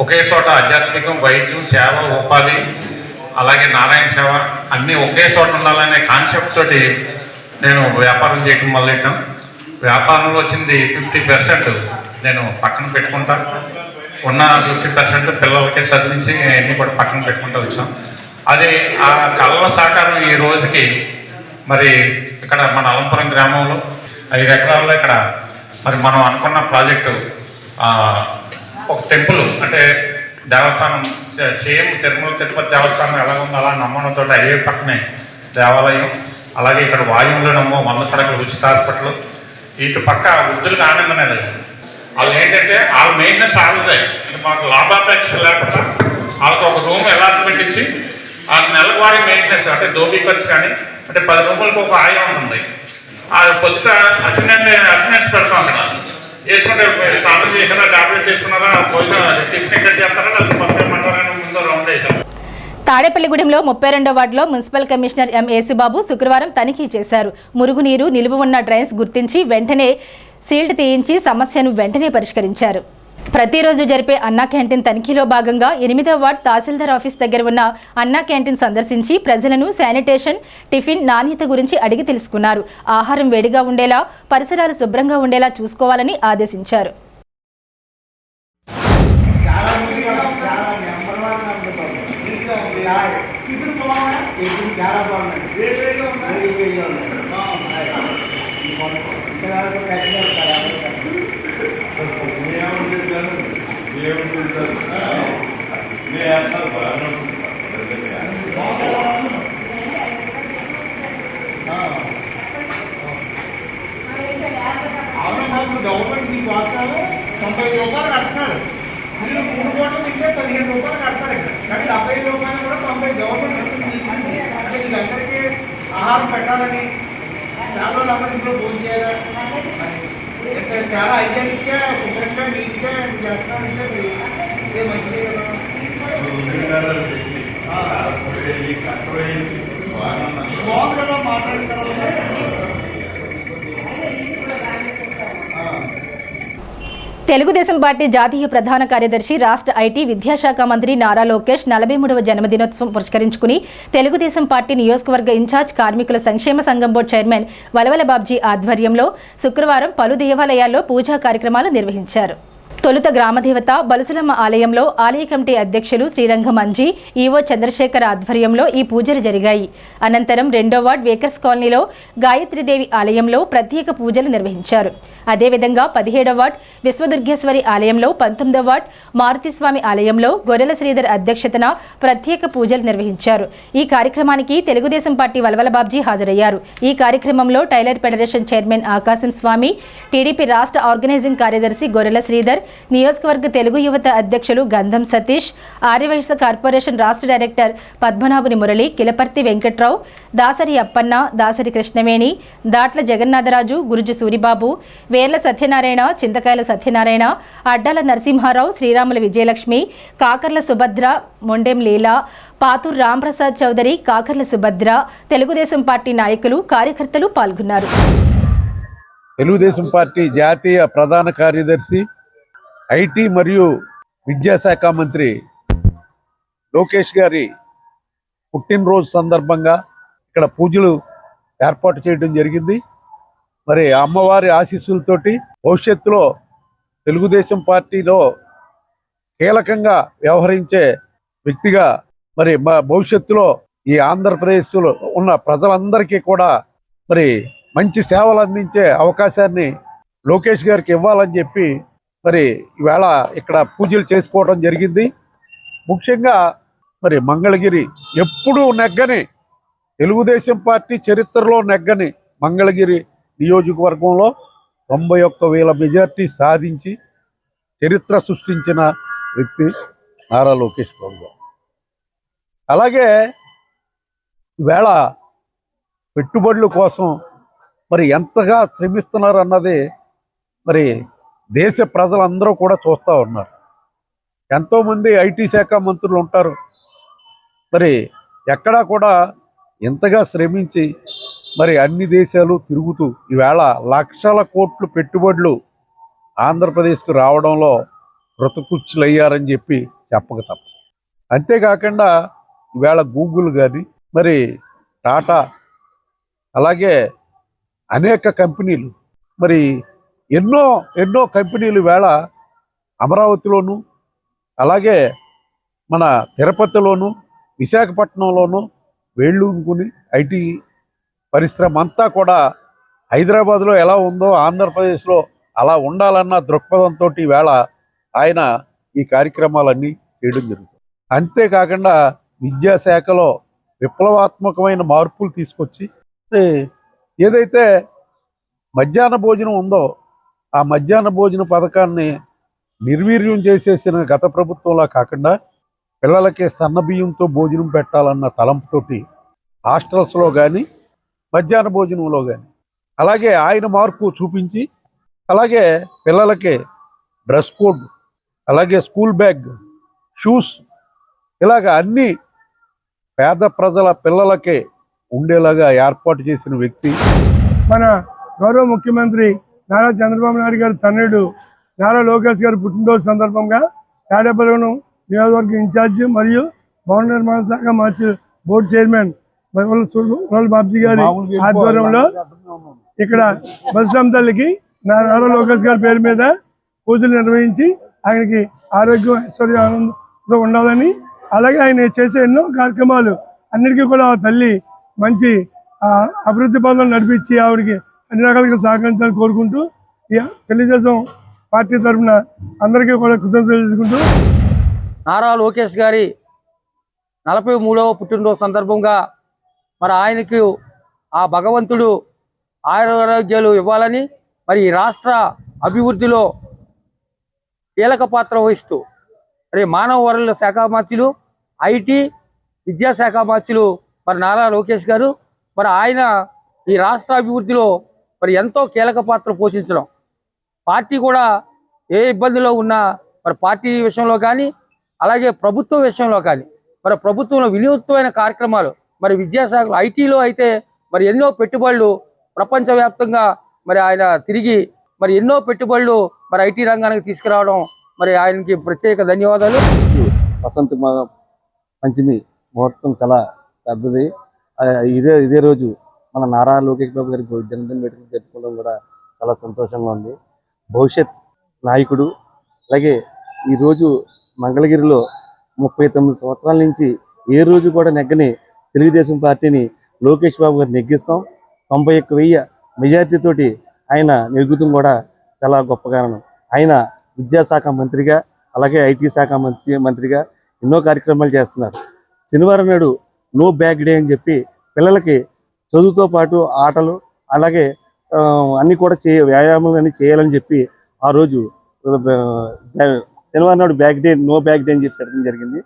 ఒకే చోట ఆధ్యాత్మికం, వైద్యం, సేవ, ఉపాధి అలాగే నారాయణ సేవ అన్నీ ఒకే చోట ఉండాలనే కాన్సెప్ట్ తోటి నేను వ్యాపారం చేయడం మొదలెట్టాను. వ్యాపారంలో వచ్చింది 50% నేను పక్కన పెట్టుకుంటా, ఉన్న 50% పిల్లలకి చదివించి అన్నీ కూడా పక్కన పెట్టుకుంటూ వచ్చాం. అది ఆ కళల సాకారం ఈ రోజుకి మరి ఇక్కడ మన అలంపురం గ్రామంలో 5 ఎకరాల్లో ఇక్కడ మరి మనం అనుకున్న ప్రాజెక్టు ఒక టెంపుల్ అంటే దేవస్థానం సేమ్ తిరుపతి దేవస్థానం ఎలా ఉందో అలా నమ్మకంతో హైవే పక్కనే దేవాలయం, అలాగే ఇక్కడ వాయువులోనేమో 100 పడకల ఉచిత హాస్పిటల్, ఇటు పక్క వృద్ధులకు ఆనందం లేదు. వాళ్ళు ఏంటంటే వాళ్ళ మెయింటెనెన్స్ వాళ్ళదే, అంటే మాకు లాభాపేక్ష లేకుండా వాళ్ళకి ఒక రూమ్ అలాట్మెంట్ ఇచ్చి ఆ నెలకు వారి మెయింటెనెన్స్ అంటే దోబీ ఖర్చు కానీ అంటే 10 రూపాయలకు ఒక ఆయం ఉంటుంది. ఆ పొద్దుట అటెండెన్స్ పెడతాం అక్కడ వేసుకుంటే స్నానం చేసినా టాబ్లెట్ తీసుకున్నారా భోజనం టిఫిన్ ఎక్కడ చేస్తారా లేకపోతే పంపేయమంటారని ముందు రౌండ్ వేసారు. తాడేపల్లిగూడెంలో 32వ వార్డులో మున్సిపల్ కమిషనర్ ఎం ఏసీబాబు శుక్రవారం తనిఖీ చేశారు. మురుగునీరు నిలువ ఉన్న డ్రైన్స్ గుర్తించి వెంటనే సీల్డ్ తీయించి సమస్యను వెంటనే పరిష్కరించారు. ప్రతిరోజు జరిపే అన్నా క్యాంటీన్ తనిఖీలో భాగంగా 8వ వార్డు తహసీల్దార్ ఆఫీస్ దగ్గర ఉన్న అన్నా క్యాంటీన్ సందర్శించి ప్రజలను శానిటేషన్, టిఫిన్ నాణ్యత గురించి అడిగి తెలుసుకున్నారు. ఆహారం వేడిగా ఉండేలా, పరిసరాలు శుభ్రంగా ఉండేలా చూసుకోవాలని ఆదేశించారు. గవర్నమెంట్ మీకు వాస్తాలు 90 రూపాయలు కడతారు. మీరు 3 కోట్లు తింటే 15 రూపాయలు కడతారు. కానీ 70 రూపాయలు కూడా 90 గవర్నమెంట్ వస్తుంది. అంటే వీళ్ళందరికీ ఆహారం పెట్టాలని పేదవాళ్ళందరూ ఇంట్లో భోజనం చేయాలి. చాలా హైజీనిక్గా, శుభ్రంగా, నీట్గా చేస్తామంటే ఇదే మంచిదే కదా. బాగుంది కదా మాట్లాడిన తర్వాత. తెలుగుదేశం పార్టీ జాతీయ ప్రధాన కార్యదర్శి, రాష్ట్ర ఐటీ విద్యాశాఖ మంత్రి నారా లోకేష్ 43వ జన్మదినోత్సవం పురస్కరించుకుని తెలుగుదేశం పార్టీ నియోజకవర్గ ఇన్ఛార్జ్ కార్మికుల సంక్షేమ సంఘం బోర్డు చైర్మన్ వలవల బాబ్జీ ఆధ్వర్యంలో శుక్రవారం పలు దేవాలయాల్లో పూజా కార్యక్రమాలు నిర్వహించారు. తొలుత గ్రామదేవత బలుసులమ్మ ఆలయంలో ఆలయ కమిటీ అధ్యక్షులు శ్రీరంగం అంజీ, ఈవో చంద్రశేఖర్ ఆధ్వర్యంలో ఈ పూజలు జరిగాయి. అనంతరం 2వ వార్డు వేకర్స్ కాలనీలో గాయత్రీదేవి ఆలయంలో ప్రత్యేక పూజలు నిర్వహించారు. అదేవిధంగా 17వ వార్డు విశ్వదుర్గేశ్వరి ఆలయంలో, 19వ వార్డు మారుతిస్వామి ఆలయంలో గొర్రెల శ్రీధర్ అధ్యక్షతన ప్రత్యేక పూజలు నిర్వహించారు. ఈ కార్యక్రమానికి తెలుగుదేశం పార్టీ వలవల బాబ్జీ హాజరయ్యారు. ఈ కార్యక్రమంలో టైలర్ ఫెడరేషన్ చైర్మన్ ఆకాశం స్వామి, టీడీపీ రాష్ట్ర ఆర్గనైజింగ్ కార్యదర్శి గొర్రెల శ్రీధర్, నియోజకవర్గ తెలుగు యువత అధ్యక్షులు గంధం సతీష్, ఆర్యవైశ్య కార్పొరేషన్ రాష్ట్ర డైరెక్టర్ పద్మనాభుని మురళి, కిలపర్తి వెంకట్రావు, దాసరి అప్పన్న, దాసరి కృష్ణవేణి, దాట్ల జగన్నాథరాజు, గురుజు సూరిబాబు, వేర్ల సత్యనారాయణ, చింతకాయల సత్యనారాయణ, అడ్డాల నరసింహారావు, శ్రీరాముల విజయలక్ష్మి, కాకర్ల సుభద్ర, మొండెం లీలా, పాతూరు రాంప్రసాద్ చౌదరి, కాకర్ల సుభద్ర, తెలుగుదేశం పార్టీ నాయకులు, కార్యకర్తలు పాల్గొన్నారు. తెలుగుదేశం పార్టీ జాతీయ ప్రధాన కార్యదర్శి, ఐటీ మరియు విద్యాశాఖ మంత్రి లోకేష్ గారి పుట్టినరోజు సందర్భంగా ఇక్కడ పూజలు ఏర్పాటు చేయడం జరిగింది. మరి అమ్మవారి ఆశీస్సులతోటి భవిష్యత్తులో తెలుగుదేశం పార్టీలో కీలకంగా వ్యవహరించే వ్యక్తిగా మరి భవిష్యత్తులో ఈ ఆంధ్రప్రదేశ్లో ఉన్న ప్రజలందరికీ కూడా మరి మంచి సేవలు అందించే అవకాశాన్ని లోకేష్ గారికి ఇవ్వాలని చెప్పి మరి ఈవేళ ఇక్కడ పూజలు చేసుకోవడం జరిగింది. ముఖ్యంగా మరి మంగళగిరి ఎప్పుడూ నెగ్గని, తెలుగుదేశం పార్టీ చరిత్రలో నెగ్గని మంగళగిరి నియోజకవర్గంలో 91,000 మెజార్టీ సాధించి చరిత్ర సృష్టించిన వ్యక్తి నారా లోకేష్ బాబు గారు. అలాగే ఈవేళ పెట్టుబడుల కోసం మరి ఎంతగా శ్రమిస్తున్నారు అన్నది మరి దేశ ప్రజలందరూ కూడా చూస్తూ ఉన్నారు. ఎంతోమంది ఐటీ శాఖ మంత్రులు ఉంటారు, మరి ఎక్కడా కూడా ఎంతగా శ్రమించి మరి అన్ని దేశాలు తిరుగుతూ ఈవేళ లక్షల కోట్లు పెట్టుబడులు ఆంధ్రప్రదేశ్కు రావడంలో కృతకృత్యులయ్యారని చెప్పి చెప్పక తప్ప. అంతేకాకుండా ఈవేళ గూగుల్ కానీ మరి టాటా, అలాగే అనేక కంపెనీలు, మరి ఎన్నో కంపెనీలు వేళ అమరావతిలోను, అలాగే మన తిరుపతిలోను, విశాఖపట్నంలోను వేళ్ళూనుకుని ఐటీ పరిశ్రమ అంతా కూడా హైదరాబాద్లో ఎలా ఉందో ఆంధ్రప్రదేశ్లో అలా ఉండాలన్న దృక్పథంతో వేళ ఆయన ఈ కార్యక్రమాలన్నీ చేయడం జరుగుతుంది. అంతేకాకుండా విద్యాశాఖలో విప్లవాత్మకమైన మార్పులు తీసుకొచ్చి ఏదైతే మధ్యాహ్న భోజనం ఉందో ఆ మధ్యాహ్న భోజన పథకాన్ని నిర్వీర్యం చేసేసిన గత ప్రభుత్వంలా కాకుండా పిల్లలకి సన్నబియ్యంతో భోజనం పెట్టాలన్న తలంపుతోటి హాస్టల్స్లో కానీ మధ్యాహ్న భోజనంలో కానీ అలాగే ఆయన మార్పు చూపించి, అలాగే పిల్లలకి డ్రెస్ కోడ్, అలాగే స్కూల్ బ్యాగ్, షూస్, ఇలాగ అన్నీ పేద ప్రజల పిల్లలకే ఉండేలాగా ఏర్పాటు చేసిన వ్యక్తి మన గౌరవ ముఖ్యమంత్రి నారా చంద్రబాబు నాయుడు గారి తనయుడు నారా లోకేష్ గారి పుట్టినరోజు సందర్భంగా తాడేపల్లిగూడెం నియోజకవర్గ ఇన్ఛార్జి మరియు భవన నిర్మాణ శాఖ మార్చి బోర్డు చైర్మన్ బాబ్జీ గారి ఆధ్వర్యంలో ఇక్కడ బస్రామ్ తల్లికి నారా లోకేష్ గారి పేరు మీద పూజలు నిర్వహించి ఆయనకి ఆరోగ్యం, ఐశ్వర్య, ఆనందంతో ఉండాలని, అలాగే ఆయన చేసే ఎన్నో కార్యక్రమాలు అన్నిటికీ కూడా ఆ తల్లి మంచి అభివృద్ధి పనులను నడిపించి ఆవిడకి అన్ని రకాలుగా సహకరించాలని కోరుకుంటూ తెలుగుదేశం పార్టీ తరఫున అందరికీ కూడా కృతజ్ఞతలు తెలుసుకుంటూ నారా లోకేష్ గారి 43వ పుట్టినరోజు సందర్భంగా మరి ఆయనకు ఆ భగవంతుడు ఆరోగ్యాలు ఇవ్వాలని, మరి ఈ రాష్ట్ర అభివృద్ధిలో కీలక పాత్ర వహిస్తూ మరి మానవ వనరుల శాఖ మంత్రులు, ఐటీ విద్యాశాఖ మంత్రులు మరి నారా లోకేష్ గారు, మరి ఆయన ఈ రాష్ట్ర అభివృద్ధిలో మరి ఎంతో కీలక పాత్ర పోషించడం, పార్టీ కూడా ఏ ఇబ్బందిలో ఉన్నా మరి పార్టీ విషయంలో కానీ అలాగే ప్రభుత్వ విషయంలో కానీ మరి ప్రభుత్వంలో వినూత్నమైన కార్యక్రమాలు, మరి విద్యాశాఖలో ఐటీలో అయితే మరి ఎన్నో పెట్టుబడులు ప్రపంచవ్యాప్తంగా మరి ఆయన తిరిగి మరి ఎన్నో పెట్టుబడులు మరి ఐటీ రంగానికి తీసుకురావడం మరి ఆయనకి ప్రత్యేక ధన్యవాదాలు. వసంత పంచమి ముహూర్తం చాలా పెద్దది. ఇదే రోజు మన నారా లోకేష్ బాబు గారి జన్మదిన వేడుకలు జరుపుకోవడం కూడా చాలా సంతోషంగా ఉంది. భవిష్యత్ నాయకుడు, అలాగే ఈరోజు మంగళగిరిలో 39 సంవత్సరాల నుంచి ఏ రోజు కూడా నెగ్గని తెలుగుదేశం పార్టీని లోకేష్ బాబు గారు నెగ్గిస్తాం. 91,000 మెజార్టీతోటి ఆయన నెగ్గుతాం కూడా చాలా గొప్ప కారణం. ఆయన విద్యాశాఖ మంత్రిగా, అలాగే ఐటీ శాఖ మంత్రిగా ఎన్నో కార్యక్రమాలు చేస్తున్నారు. శనివారం నాడు నో బ్యాగ్ డే అని చెప్పి పిల్లలకి చదువుతో పాటు ఆటలు, అలాగే అన్నీ కూడా వ్యాయామాలు అన్నీ చేయాలని చెప్పి ఆ రోజు శనివారం నాడు bag day no bag day అని చెప్పి పెట్టడం జరిగింది.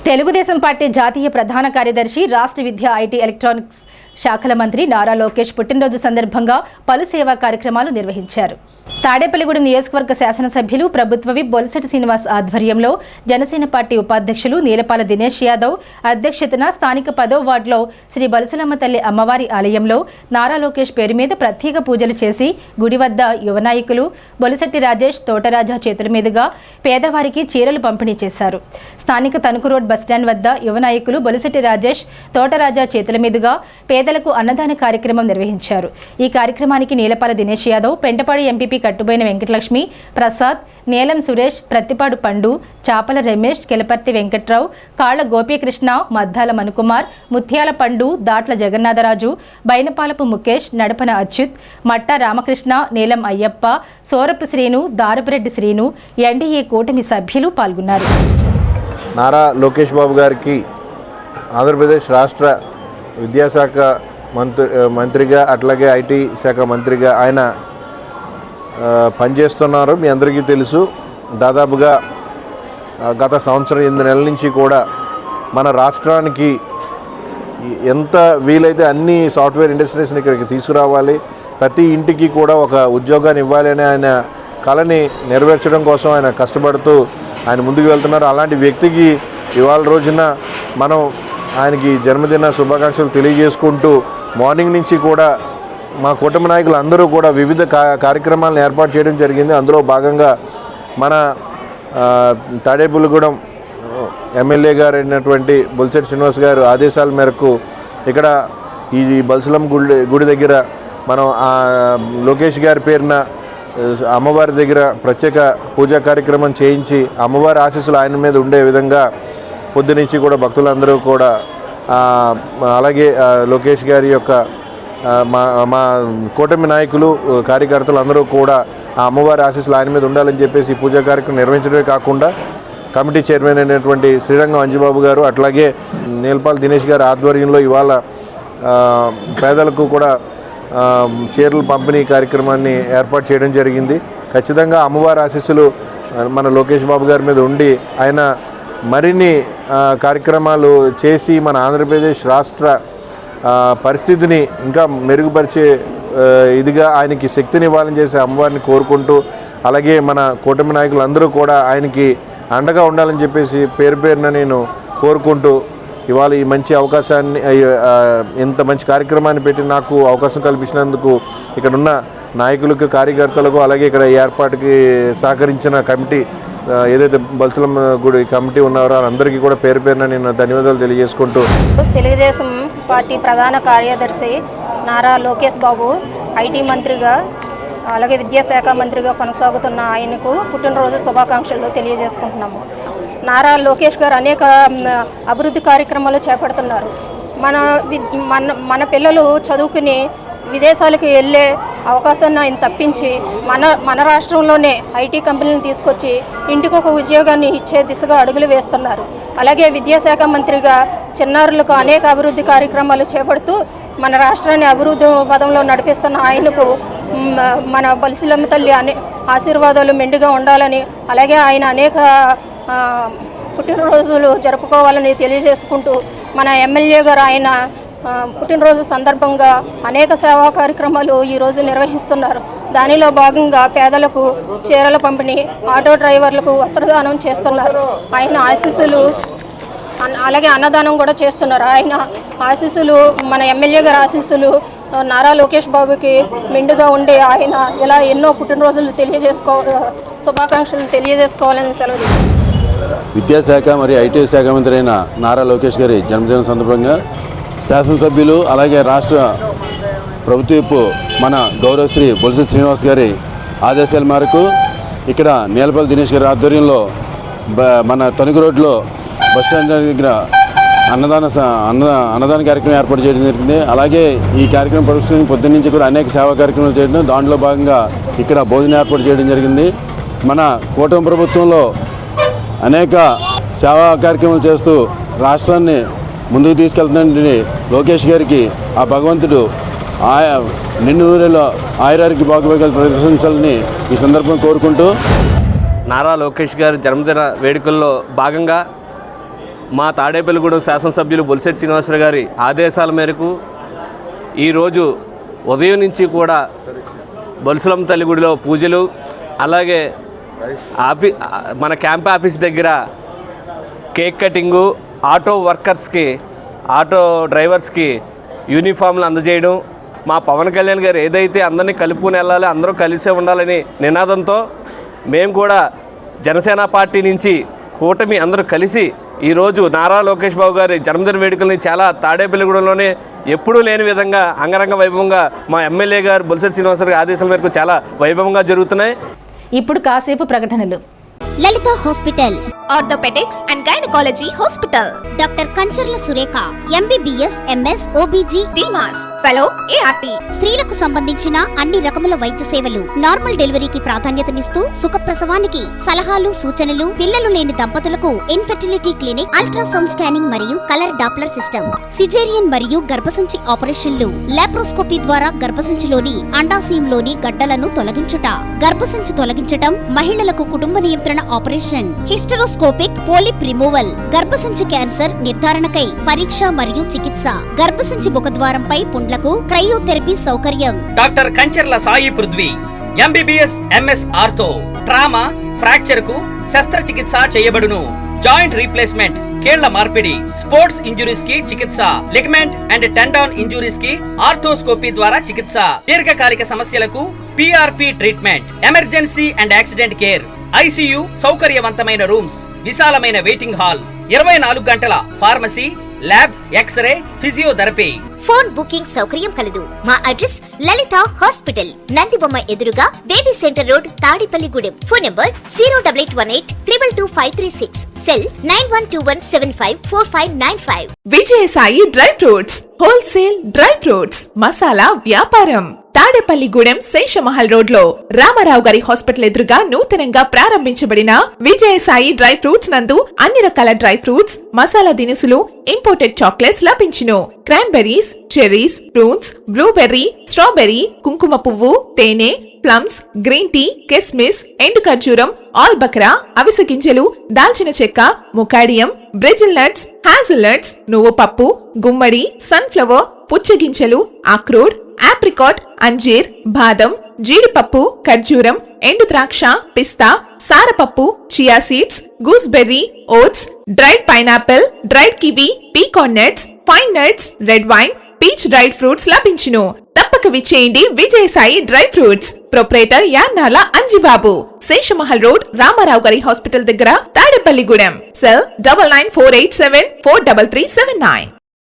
తెలుగుదేశం పార్టీ జాతీయ ప్రధాన కార్యదర్శి, రాష్ట్ర విద్య, ఐటీ, ఎలక్ట్రానిక్స్ శాఖల మంత్రి నారా లోకేష్ పుట్టినరోజు సందర్భంగా పలు సేవా కార్యక్రమాలు నిర్వహించారు. తాడేపల్లిగూడెం నియోజకవర్గ శాసనసభ్యులు ప్రభుత్వ విప్ బొలిశెట్టి శ్రీనివాస్ ఆధ్వర్యంలో జనసేన పార్టీ ఉపాధ్యక్షులు నీలపాల దినేష్ యాదవ్ అధ్యక్షతన స్థానిక 10వ వార్డులో శ్రీ బలసలమ్మ తల్లి అమ్మవారి ఆలయంలో నారా లోకేష్ పేరు మీద ప్రత్యేక పూజలు చేసి గుడి వద్ద యువ నాయకులు బొలిశెట్టి రాజేష్, తోటరాజా చేతుల మీదుగా పేదవారికి చీరలు పంపిణీ చేశారు. స్థానిక తణుకు రోడ్ బస్టాండ్ వద్ద యువ నాయకులు బొలిశెట్టి రాజేష్, తోటరాజా చేతుల మీదుగా పేదలకు అన్నదాన కార్యక్రమం నిర్వహించారు. ఈ కార్యక్రమానికి నీలపాల దినేష్ యాదవ్, పెంటపాడు ఎంపీపీ కట్టుబోయిన వెంకటలక్ష్మి, ప్రసాద్, నేలం సురేష్, ప్రత్తిపాడు పండు, చాపల రమేష్, కెలపర్తి వెంకట్రావు, కాళ్ల గోపీకృష్ణ, మద్దాల మనుకుమార్, ముత్యాల పండు, దాట్ల జగన్నాథరాజు, బైనపాలపు ముఖేష్, నడపన అచ్యుత్, మట్టా రామకృష్ణ, నీలం అయ్యప్ప, సోరపు శ్రీను, దారపురెడ్డి శ్రీను, ఎన్డీఏ కూటమి సభ్యులు పాల్గొన్నారు. నారా లోకేష్ బాబు గారికి ఆంధ్రప్రదేశ్ రాష్ట్ర విద్యాశాఖ మంత్రిగా అట్లాగే ఐటీ శాఖ మంత్రిగా ఆయన పనిచేస్తున్నారు. మీ అందరికీ తెలుసు. దాదాపుగా గత సంవత్సరం 8 నెలల నుంచి కూడా మన రాష్ట్రానికి ఎంత వీలైతే అన్ని సాఫ్ట్వేర్ ఇండస్ట్రీస్ని ఇక్కడికి తీసుకురావాలి, ప్రతి ఇంటికి కూడా ఒక ఉద్యోగాన్ని ఇవ్వాలి అని ఆయన కళని నెరవేర్చడం కోసం ఆయన కష్టపడుతూ ఆయన ముందుకు వెళ్తున్నారు. అలాంటి వ్యక్తికి ఇవాళ రోజున మనం ఆయనకి జన్మదిన శుభాకాంక్షలు తెలియజేసుకుంటూ మార్నింగ్ నుంచి కూడా మా కుటుంబ నాయకులు అందరూ కూడా వివిధ కార్యక్రమాలను ఏర్పాటు చేయడం జరిగింది. అందులో భాగంగా మన తాడేపల్లిగూడెం ఎమ్మెల్యే గారు అయినటువంటి బొలిశెట్టి శ్రీనివాస్ గారు ఆదేశాల మేరకు ఇక్కడ ఈ బల్సలం గుడి దగ్గర మనం లోకేష్ గారి పేరున అమ్మవారి దగ్గర ప్రత్యేక పూజా కార్యక్రమం చేయించి అమ్మవారి ఆశీస్సులు ఆయన మీద ఉండే విధంగా పొద్దునుంచి కూడా భక్తులందరూ కూడా అలాగే లోకేష్ గారి యొక్క మా కూటమి నాయకులు, కార్యకర్తలు అందరూ కూడా ఆ అమ్మవారి ఆశీస్సులు ఆయన మీద ఉండాలని చెప్పేసి పూజా కార్యక్రమం నిర్వహించడమే కాకుండా కమిటీ చైర్మన్ అయినటువంటి శ్రీరంగం అంజుబాబు గారు అట్లాగే నీలపాల దినేష్ గారి ఆధ్వర్యంలో ఇవాళ పేదలకు కూడా చీరల పంపిణీ కార్యక్రమాన్ని ఏర్పాటు చేయడం జరిగింది. ఖచ్చితంగా అమ్మవారి ఆశీస్సులు మన లోకేష్ బాబు గారి మీద ఉండి ఆయన మరిన్ని కార్యక్రమాలు చేసి మన ఆంధ్రప్రదేశ్ రాష్ట్ర పరిస్థితిని ఇంకా మెరుగుపరిచే ఇదిగా ఆయనకి శక్తిని ఇవ్వాలని చేసి అమ్మవారిని కోరుకుంటూ, అలాగే మన కూటమి నాయకులు అందరూ కూడా ఆయనకి అండగా ఉండాలని చెప్పేసి పేరున నేను కోరుకుంటూ ఇవాళ ఈ మంచి అవకాశాన్ని, ఇంత మంచి కార్యక్రమాన్ని పెట్టి నాకు అవకాశం కల్పించినందుకు ఇక్కడున్న నాయకులకు, కార్యకర్తలకు, అలాగే ఇక్కడ ఏర్పాటుకి సహకరించిన కమిటీ ఏదైతే బల్సలం గుడి కమిటీ ఉన్నారో అందరికీ కూడా పేరున నేను ధన్యవాదాలు తెలియజేసుకుంటూ, తెలుగుదేశం పార్టీ ప్రధాన కార్యదర్శి నారా లోకేష్ బాబు ఐటీ మంత్రిగా అలాగే విద్యాశాఖ మంత్రిగా కొనసాగుతున్న ఆయనకు పుట్టినరోజు శుభాకాంక్షలు తెలియజేసుకుంటున్నాము. నారా లోకేష్ గారు అనేక అభివృద్ధి కార్యక్రమాలు చేపడుతున్నారు. మన పిల్లలు చదువుకుని విదేశాలకు వెళ్ళే అవకాశాన్ని ఆయన తప్పించి మన రాష్ట్రంలోనే ఐటీ కంపెనీలను తీసుకొచ్చి ఇంటికి ఒక ఉద్యోగాన్ని ఇచ్చే దిశగా అడుగులు వేస్తున్నారు. అలాగే విద్యాశాఖ మంత్రిగా చిన్నారులకు అనేక అభివృద్ధి కార్యక్రమాలు చేపడుతూ మన రాష్ట్రాన్ని అభివృద్ధి పదంలో నడిపిస్తున్న ఆయనకు మన బలిసిలమ్మ తల్లి ఆశీర్వాదాలు మెండుగా ఉండాలని, అలాగే ఆయన అనేక పుట్టినరోజులు జరుపుకోవాలని తెలియజేసుకుంటూ మన ఎమ్మెల్యే గారు ఆయన పుట్టినరోజు సందర్భంగా అనేక సేవా కార్యక్రమాలు ఈరోజు నిర్వహిస్తున్నారు. దానిలో భాగంగా పేదలకు చీరల పంపిణీ, ఆటో డ్రైవర్లకు వస్త్రదానం చేస్తున్నారు. ఆయన ఆశీస్సులు అలాగే అన్నదానం కూడా చేస్తున్నారు. ఆయన ఆశీస్సులు, మన ఎమ్మెల్యే గారి ఆశీస్సులు నారా లోకేష్ బాబుకి మెండుగా ఉండి ఆయన ఇలా ఎన్నో పుట్టినరోజులు శుభాకాంక్షలు తెలియజేసుకోవాలని సెలవు. విద్యాశాఖ మరియు ఐటీ శాఖ మంత్రి అయిన నారా లోకేష్ గారి జన్మదిన సందర్భంగా శాసనసభ్యులు అలాగే రాష్ట్ర ప్రభుత్వ మన గౌరవశ్రీ బొలిశెట్టి శ్రీనివాస్ గారి ఆదేశాల మేరకు ఇక్కడ నీలపాల దినేష్ గారి ఆధ్వర్యంలో మన తణుకు రోడ్లో బస్టాండ్ దగ్గర అన్నదాన కార్యక్రమం ఏర్పాటు చేయడం జరిగింది. అలాగే ఈ కార్యక్రమం పురస్కరించి పొద్దున్న నుంచి కూడా అనేక సేవా కార్యక్రమాలు చేయడం, దాంట్లో భాగంగా ఇక్కడ భోజనం ఏర్పాటు చేయడం జరిగింది. మన కూటమి ప్రభుత్వంలో అనేక సేవా కార్యక్రమాలు చేస్తూ రాష్ట్రాన్ని ముందుకు తీసుకెళ్తున్న లోకేష్ గారికి ఆ భగవంతుడు నిన్ను నూరేలో ఆయురారికి బాగుపేగాలు ప్రదర్శించాలని ఈ సందర్భం కోరుకుంటూ, నారా లోకేష్ గారి జన్మదిన వేడుకల్లో భాగంగా మా తాడేపల్లిగూడెం శాసనసభ్యులు బొలిశెట్టి శ్రీనివాసరావు గారి ఆదేశాల మేరకు ఈరోజు ఉదయం నుంచి కూడా బొలుసులమ్మ తల్లి గుడిలో పూజలు, అలాగే మన క్యాంప్ ఆఫీస్ దగ్గర కేక్ కటింగు, ఆటో వర్కర్స్కి, ఆటో డ్రైవర్స్కి యూనిఫామ్లు అందజేయడం, మా పవన్ కళ్యాణ్ గారు ఏదైతే అందరినీ కలుపుకుని వెళ్ళాలి, అందరూ కలిసే ఉండాలని నినాదంతో మేము కూడా జనసేన పార్టీ నుంచి కూటమి అందరూ కలిసి ఈరోజు నారా లోకేష్ బాబు గారి జన్మదిన వేడుకల్ని చాలా తాడేపల్లిగూడెంలోనే ఎప్పుడూ లేని విధంగా అంగరంగ వైభవంగా మా ఎమ్మెల్యే గారు బొలిశెట్టి శ్రీనివాసరావు గారి ఆదేశాల మేరకు చాలా వైభవంగా జరుగుతున్నాయి. ఇప్పుడు కాసేపు ప్రకటనలు. Lalitha hospital, orthopaedics and gynaecology hospital, doctor Kancharla Surekha, MBBS, MS, OBG, డీమాస్, ఫెలో, ఏఆర్టీ. స్త్రీలకు సంబంధించిన అన్ని రకముల వైద్య సేవలు, నార్మల్ డెలివరీకి ప్రాధాన్యతనిస్తూ సుఖప్రసవానికి సలహాలు, సూచనలు, పిల్లలు లేని దంపతులకు ఇన్ఫెర్టిలిటీ క్లినిక్, అల్ట్రాసౌండ్ స్కానింగ్ మరియు కలర్ డాప్లర్ సిస్టమ్, సిజేరియన్ మరియు గర్భసంచి ఆపరేషన్లు, లాప్రోస్కోపీ ద్వారా గర్భసంచిలోని అండాశయంలోని గడ్డలను తొలగించుట, గర్భసంచి తొలగించటం, మహిళలకు కుటుంబ నియంత్రణ ఆపరేషన్, హిస్టరోస్కోపిక్ పోలిప్ రిమూవల్, గర్భసంచి క్యాన్సర్ నిర్ధారణకై పరీక్ష మరియు చికిత్స, గర్భసంచి ముఖద్వారంపై పుండ్లకు క్రయోథెరపీ సౌకర్యం. Doctor Kancharla Sai Prithvi, MBBS, MS ortho, trauma, fracture కు శస్త్రచికిత్స చేయబడును. జాయింట్ రీప్లేస్మెంట్, కీళ్ల మార్పిడి, స్పోర్ట్స్ ఇంజురీస్ కి చికిత్స, లిగమెంట్ అండ్ టెండాన్ ఇంజురీస్ కి ఆర్థోస్కోపీ ద్వారా చికిత్స, దీర్ఘకాలిక సమస్యలకు PRP treatment, emergency and accident care, ICU సౌకర్యవంతమైన రూమ్స్, విశాలమైన వెయిటింగ్ హాల్, 24 గంటల pharmacy, lab, X-ray, physiotherapy. Phone booking సౌకర్యం కలదు. మా అడ్రస్ లలిత హాస్పిటల్, నందిబొమ్మ ఎదురుగా, baby centre road, Tadepalligudem. Phone number 08818 222 cell 9121754595. Vijayasai dry fruits, wholesale dry fruits మసాలా వ్యాపారం. తాడేపల్లిగూడెం శేషమహల్ రోడ్ లో రామారావు గారి హాస్పిటల్ ఎదురుగా నూతనంగా ప్రారంభించబడిన విజయసాయి డ్రై ఫ్రూట్స్ నందు అన్ని రకాల డ్రై ఫ్రూట్స్, మసాలా దినుసులు, ఇంపోర్టెడ్ చాక్లెట్స్ లభించును. Cranberries, cherries, fruits, blueberry, strawberry, కుంకుమ పువ్వు, తేనె, ప్లమ్స్, గ్రీన్ టీ, కిస్మిస్, ఎండు ఖర్జూరం, ఆల్బక్రా, అవిసె గింజలు, దాల్చిన చెక్క, ముకాడియం, బ్రెజిల్ నట్స్, హాజల్ నట్స్, నువ్వు పప్పు, గుమ్మడి, సన్ఫ్లవర్, పుచ్చగింజలు, అక్రోడ్, ఆప్రికాట్, అంజీర్, బాదం, జీడిపప్పు, ఖర్జూరం, ఎండు ద్రాక్ష, పిస్తా, సారపప్పు, chia seeds, gooseberry, oats, dried pineapple, dried kiwi, pecan nuts, pine nuts, red wine, peach dried fruits లభించును. తప్పక విచ్చేయండి Vijayasai dry fruits. Proprietor Yannala Anjibabu, Seshamahal road, Ramarao గారి హాస్పిటల్ దగ్గర, తాడేపల్లిగూడెం. సెల్ 9948743379.